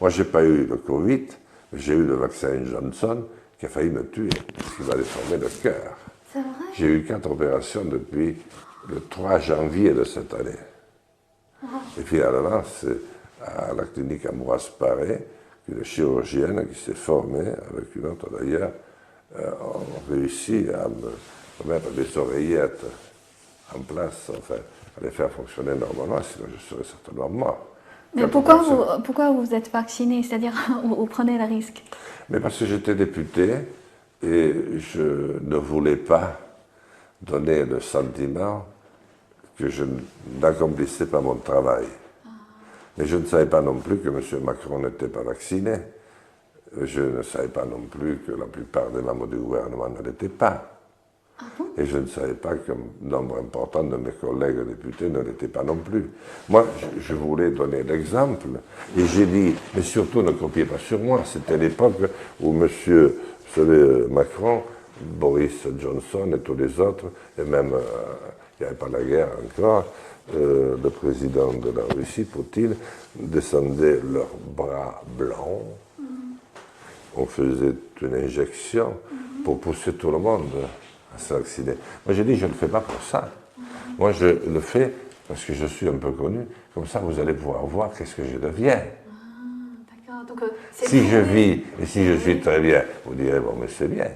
Moi, je n'ai pas eu le Covid, mais j'ai eu le vaccin Johnson qui a failli me tuer, parce qu'il m'a déformé le cœur. C'est vrai? J'ai eu 4 opérations depuis le 3 janvier de cette année. Et finalement, c'est à la clinique Ambroise Paré qu'une chirurgienne qui s'est formée, avec une autre d'ailleurs, ont réussi à me mettre des oreillettes en place, enfin, à les faire fonctionner normalement, sinon je serais certainement mort. Mais pourquoi vous êtes vacciné? C'est-à-dire, vous prenez le risque? Mais parce que j'étais député et je ne voulais pas donner le sentiment que je n'accomplissais pas mon travail. Mais je ne savais pas non plus que M. Macron n'était pas vacciné. Je ne savais pas non plus que la plupart des membres du gouvernement ne l'étaient pas. Ah bon? Et je ne savais pas qu'un nombre important de mes collègues députés ne l'étaient pas non plus. Moi, je voulais donner l'exemple. Et j'ai dit, mais surtout ne copiez pas sur moi. C'était l'époque où M. Macron, Boris Johnson et tous les autres, et même, il n'y avait pas la guerre encore, le président de la Russie, Poutine, descendaient leurs bras blancs. On faisait une injection pour pousser tout le monde à se vacciner. Moi, j'ai dit, je ne le fais pas pour ça. Moi, je le fais parce que je suis un peu connu. Comme ça, vous allez pouvoir voir qu'est-ce que je deviens. D'accord. Donc, Si je vis et si je suis très bien, vous direz, bon, mais c'est bien.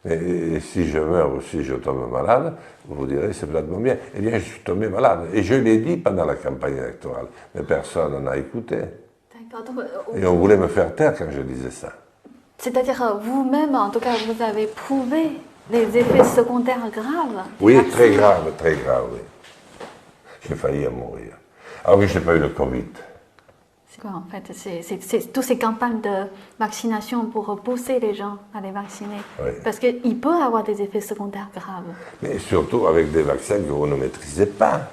Et si je meurs ou si je tombe malade, vous direz, c'est peut-être bien. Eh bien, je suis tombé malade. Et je l'ai dit pendant la campagne électorale. Mais personne n'a écouté. D'accord. Donc, Et on voulait me faire taire quand je disais ça. c'est-à-dire, vous-même, en tout cas, vous avez prouvé les effets secondaires graves. Oui, très grave, oui. J'ai failli en mourir. Ah oui, je n'ai pas eu le Covid. C'est quoi en fait? C'est toutes ces campagnes de vaccination pour pousser les gens à les vacciner. Oui. Parce qu'il peut avoir des effets secondaires graves. Mais surtout avec des vaccins que vous ne maîtrisez pas.